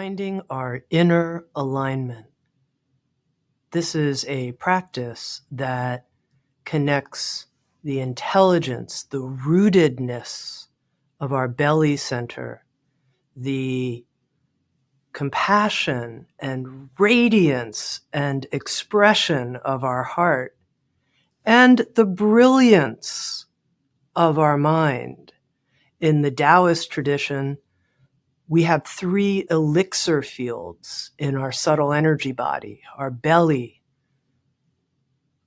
Finding our inner alignment. This is a practice that connects the intelligence, the rootedness of our belly center, the compassion and radiance and expression of our heart, and the brilliance of our mind. In the Taoist tradition, we have 3 elixir fields in our subtle energy body: our belly,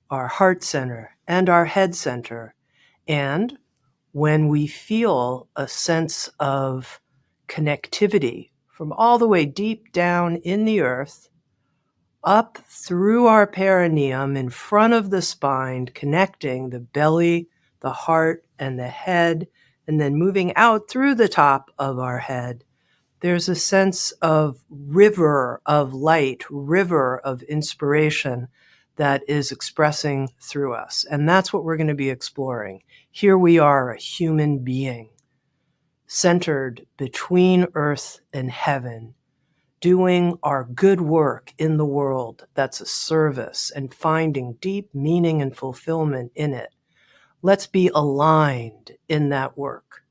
our heart center, and our head center. And when we feel a sense of connectivity from all the way deep down in the earth, up through our perineum in front of the spine, connecting the belly, the heart, and the head, and then moving out through the top of our head, there's a sense of river of light, river of inspiration that is expressing through us. And that's what we're going to be exploring. Here we are, a human being, centered between earth and heaven, doing our good work in the world that's a service and finding deep meaning and fulfillment in it. Let's be aligned in that work.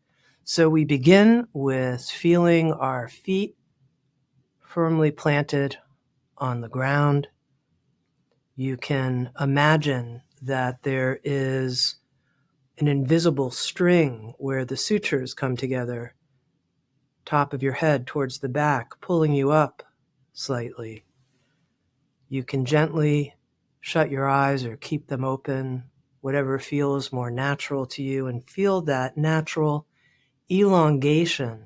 So we begin with feeling our feet firmly planted on the ground. You can imagine that there is an invisible string where the sutures come together, top of your head towards the back, pulling you up slightly. You can gently shut your eyes or keep them open, whatever feels more natural to you, and feel that natural elongation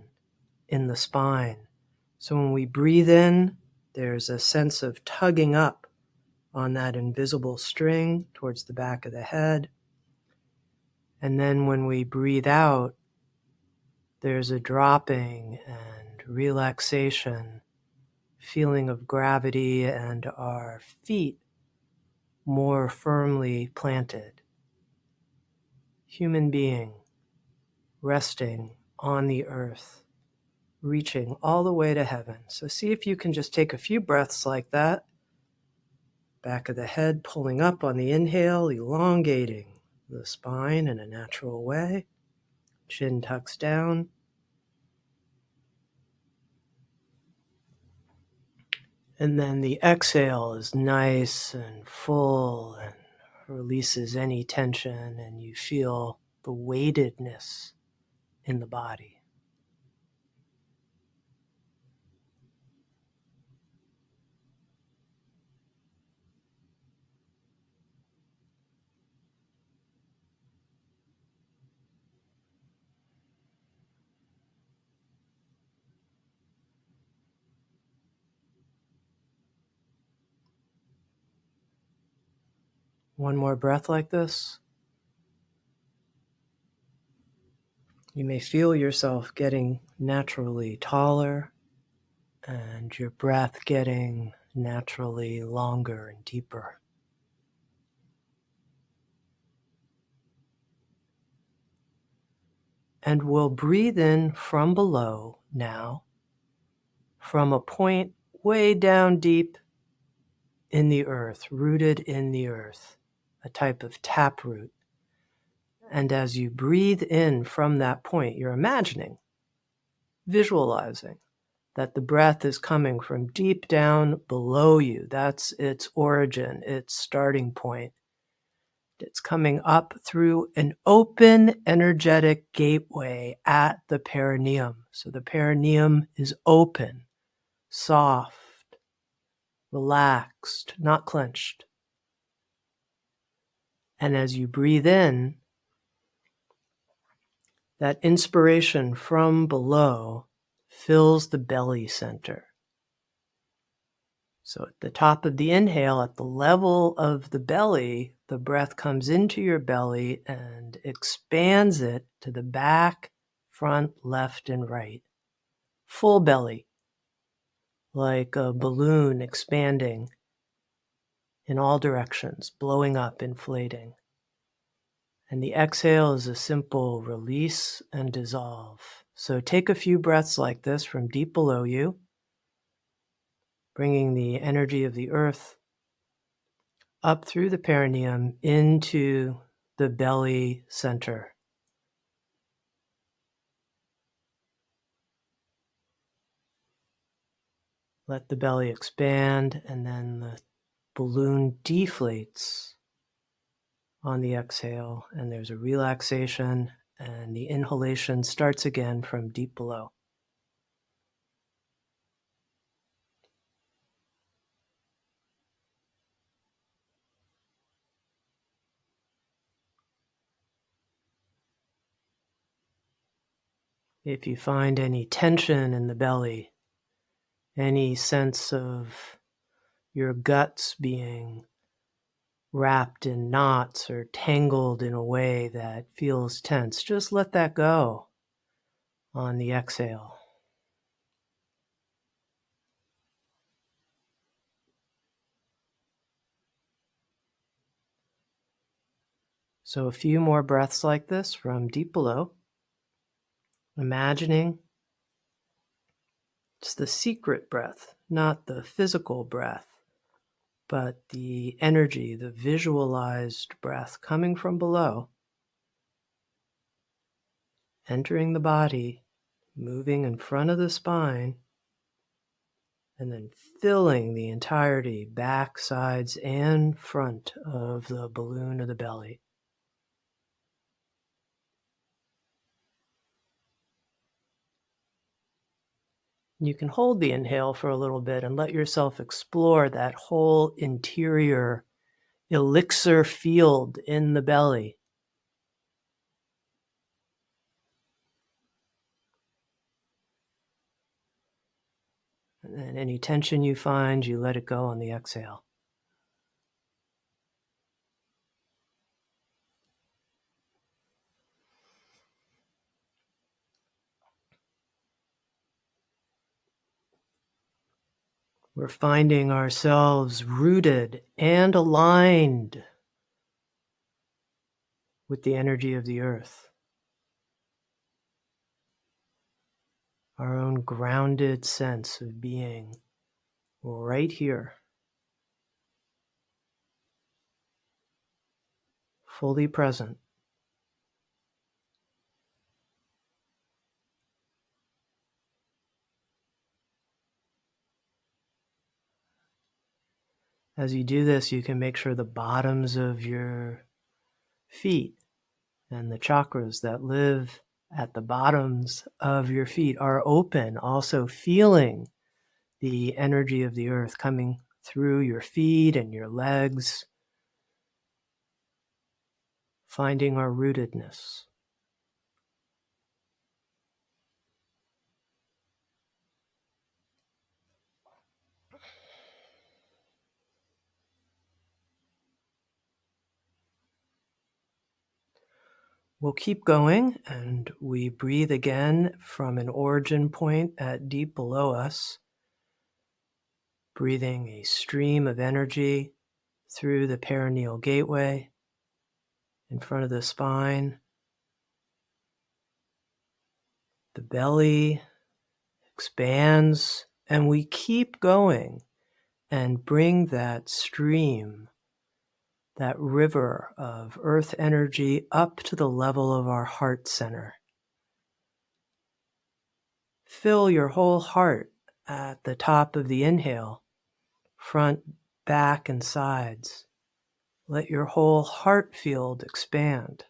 in the spine. So when we breathe in, there's a sense of tugging up on that invisible string towards the back of the head. And then when we breathe out, there's a dropping and relaxation, feeling of gravity and our feet more firmly planted. Human being resting on the earth, reaching all the way to heaven. So see if you can just take a few breaths like that. Back of the head pulling up on the inhale, elongating the spine in a natural way. Chin tucks down. And then the exhale is nice and full and releases any tension, and you feel the weightedness in the body. One more breath like this. You may feel yourself getting naturally taller and your breath getting naturally longer and deeper. And we'll breathe in from below now, from a point way down deep in the earth, rooted in the earth, a type of taproot. And as you breathe in from that point, you're imagining, visualizing that the breath is coming from deep down below you. That's its origin, its starting point. It's coming up through an open energetic gateway at the perineum. So the perineum is open, soft, relaxed, not clenched. And as you breathe in, that inspiration from below fills the belly center. So at the top of the inhale, at the level of the belly, the breath comes into your belly and expands it to the back, front, left, and right. Full belly, like a balloon expanding in all directions, blowing up, inflating. And the exhale is a simple release and dissolve. So take a few breaths like this from deep below you. bringing the energy of the earth up through the perineum into the belly center. Let the belly expand, and then the balloon deflates on the exhale, and there's a relaxation, and the inhalation starts again from deep below. If you find any tension in the belly, any sense of your guts being wrapped in knots or tangled in a way that feels tense, just let that go on the exhale. So a few more breaths like this from deep below, imagining it's the secret breath, not the physical breath, but the energy, the visualized breath coming from below, entering the body, moving in front of the spine, and then filling the entirety, back, sides, and front of the balloon of the belly. You can hold the inhale for a little bit and let yourself explore that whole interior elixir field in the belly. And then any tension you find, you let it go on the exhale. We're finding ourselves rooted and aligned with the energy of the earth. Our own grounded sense of being right here, fully present. As you do this, you can make sure the bottoms of your feet and the chakras that live at the bottoms of your feet are open, also feeling the energy of the earth coming through your feet and your legs, finding our rootedness. We'll keep going, and we breathe again from an origin point at deep below us, breathing a stream of energy through the perineal gateway in front of the spine. The belly expands, and we keep going and bring that stream, that river of earth energy up to the level of our heart center. Fill your whole heart at the top of the inhale, front, back, and sides. Let your whole heart field expand.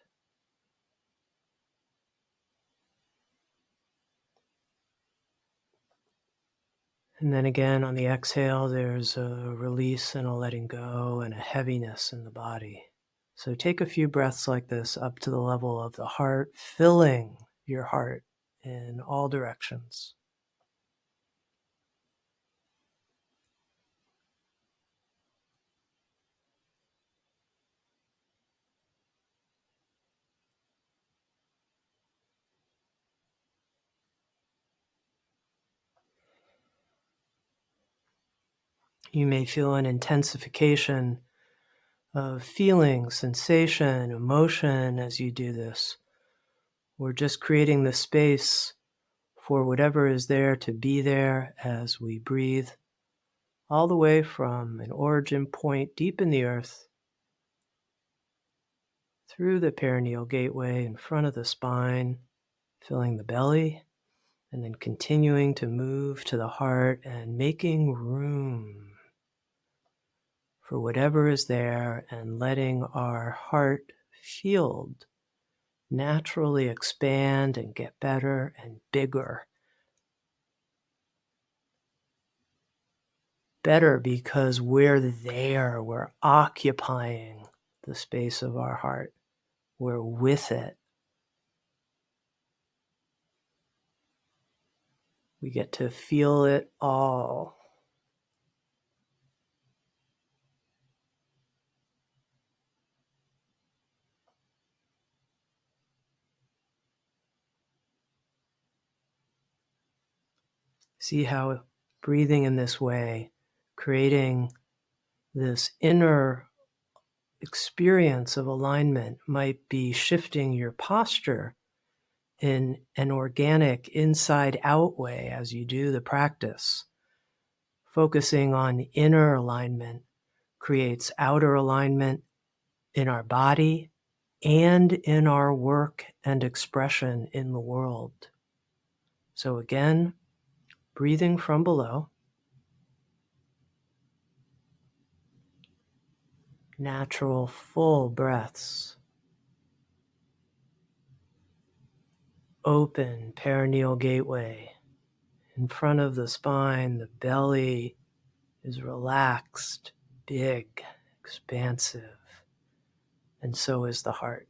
And then again on the exhale, there's a release and a letting go and a heaviness in the body. So take a few breaths like this up to the level of the heart, filling your heart in all directions. You may feel an intensification of feeling, sensation, emotion as you do this. We're just creating the space for whatever is there to be there as we breathe all the way from an origin point deep in the earth, through the perineal gateway in front of the spine, filling the belly, and then continuing to move to the heart and making room for whatever is there and letting our heart field naturally expand and get better and bigger. Better because we're there, we're occupying the space of our heart, we're with it. We get to feel it all. See how breathing in this way, creating this inner experience of alignment, might be shifting your posture in an organic inside out way as you do the practice. Focusing on inner alignment creates outer alignment in our body and in our work and expression in the world. So again, breathing from below, natural full breaths. Open perineal gateway. In front of the spine, the belly is relaxed, big, expansive, and so is the heart.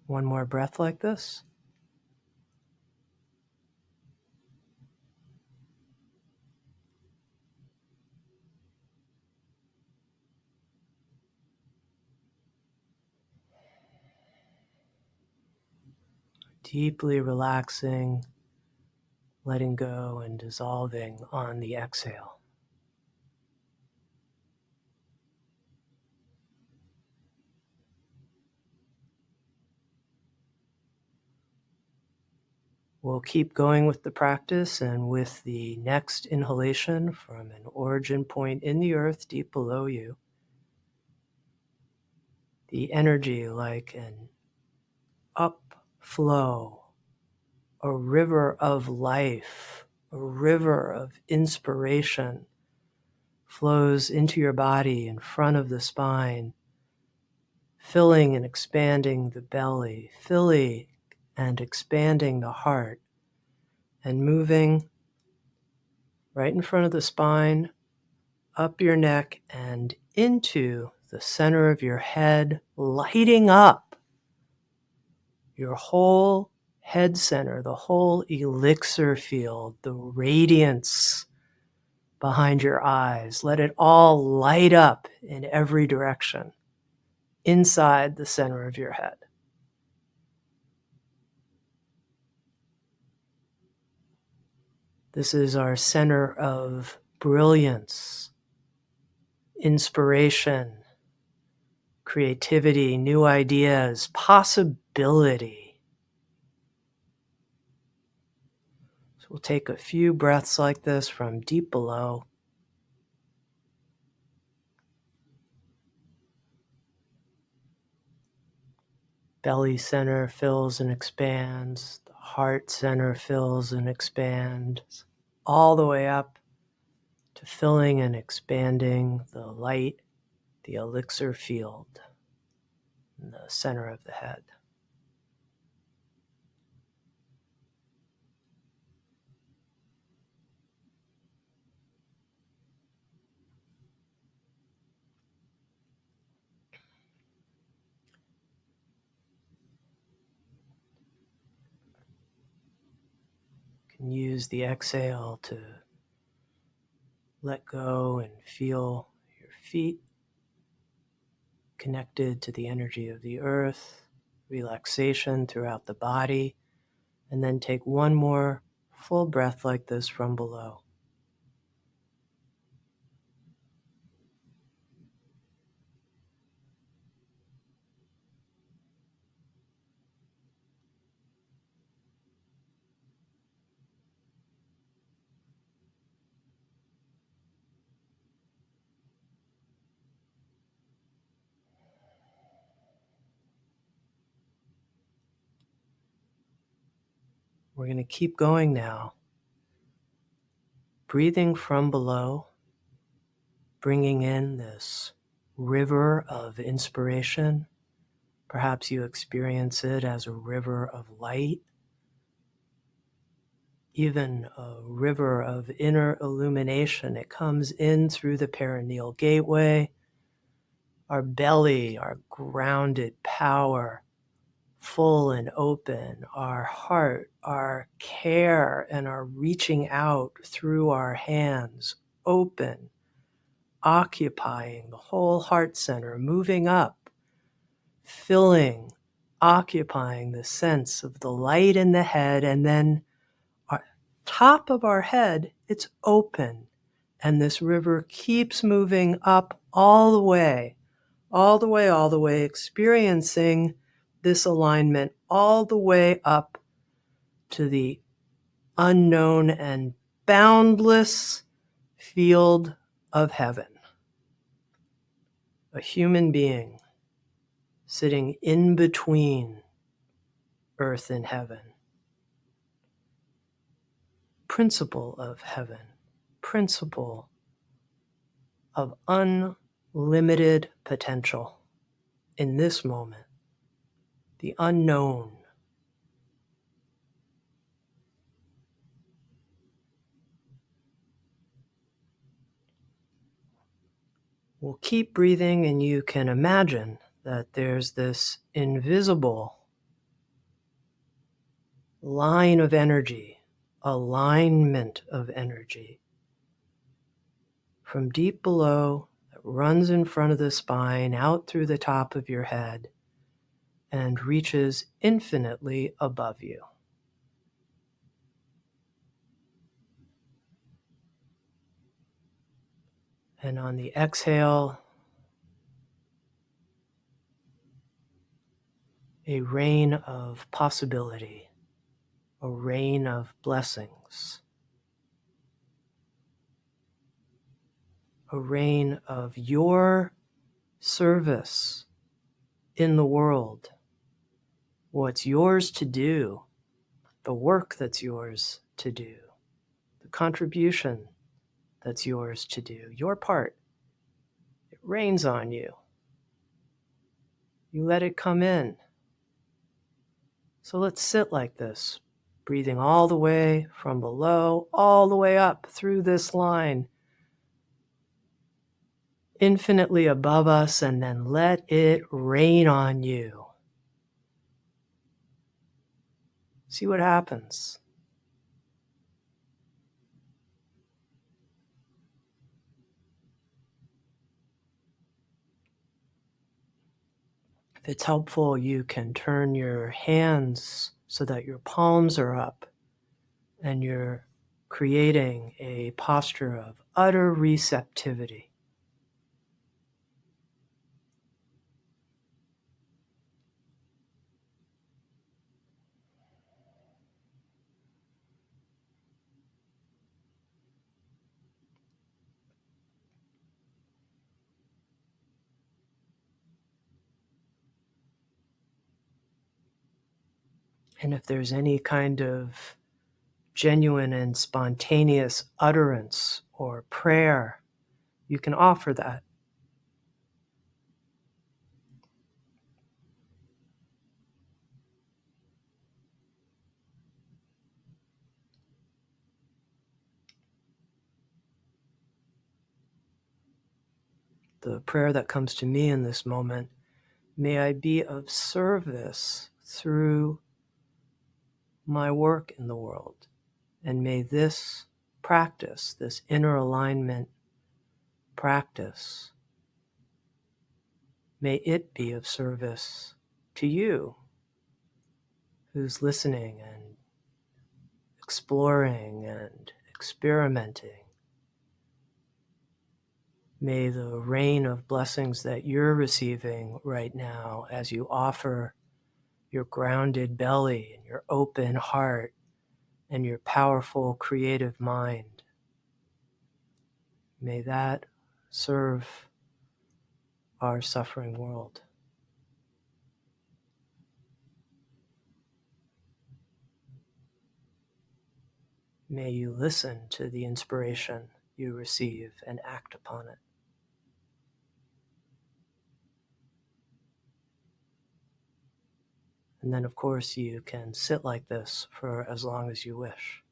One more breath like this. Deeply relaxing, letting go and dissolving on the exhale. We'll keep going with the practice, and with the next inhalation from an origin point in the earth deep below you, the energy like an upflow, a river of life, a river of inspiration flows into your body in front of the spine, filling and expanding the belly, filling and expanding the heart, and moving right in front of the spine, up your neck and into the center of your head, lighting up your whole head center, the whole elixir field, the radiance behind your eyes. Let it all light up in every direction inside the center of your head. This is our center of brilliance, inspiration, creativity, new ideas, possibility. So we'll take a few breaths like this from deep below. Belly center fills and expands. The heart center fills and expands. All the way up to filling and expanding the light, the elixir field in the center of the head. You can use the exhale to let go and feel your feet connected to the energy of the earth, relaxation throughout the body, and then take one more full breath like this from below. We're going to keep going now. Breathing from below, bringing in this river of inspiration. Perhaps you experience it as a river of light, even a river of inner illumination. It comes in through the perineal gateway, our belly, our grounded power, full and open, our heart, our care, and our reaching out through our hands, open, occupying the whole heart center, moving up, filling, occupying the sense of the light in the head, and then our top of our head, it's open. And this river keeps moving up all the way, all the way, all the way, experiencing this alignment all the way up to the unknown and boundless field of heaven. A human being sitting in between earth and heaven. Principle of heaven, principle of unlimited potential in this moment, the unknown. We'll keep breathing, and you can imagine that there's this invisible line of energy, alignment of energy from deep below that runs in front of the spine, out through the top of your head, and reaches infinitely above you. And on the exhale, a rain of possibility, a rain of blessings, a rain of your service in the world, what's yours to do, the work that's yours to do, the contribution that's yours to do, your part. It rains on you. You let it come in. So let's sit like this, breathing all the way from below, all the way up through this line, infinitely above us, and then let it rain on you. See what happens. If it's helpful, you can turn your hands so that your palms are up and you're creating a posture of utter receptivity. And if there's any kind of genuine and spontaneous utterance or prayer, you can offer that. The prayer that comes to me in this moment, may I be of service through my work in the world. And may this practice, this inner alignment practice, may it be of service to you who's listening and exploring and experimenting. May the rain of blessings that you're receiving right now as you offer your grounded belly and your open heart and your powerful creative mind, may that serve our suffering world. May you listen to the inspiration you receive and act upon it. And then, of course, you can sit like this for as long as you wish.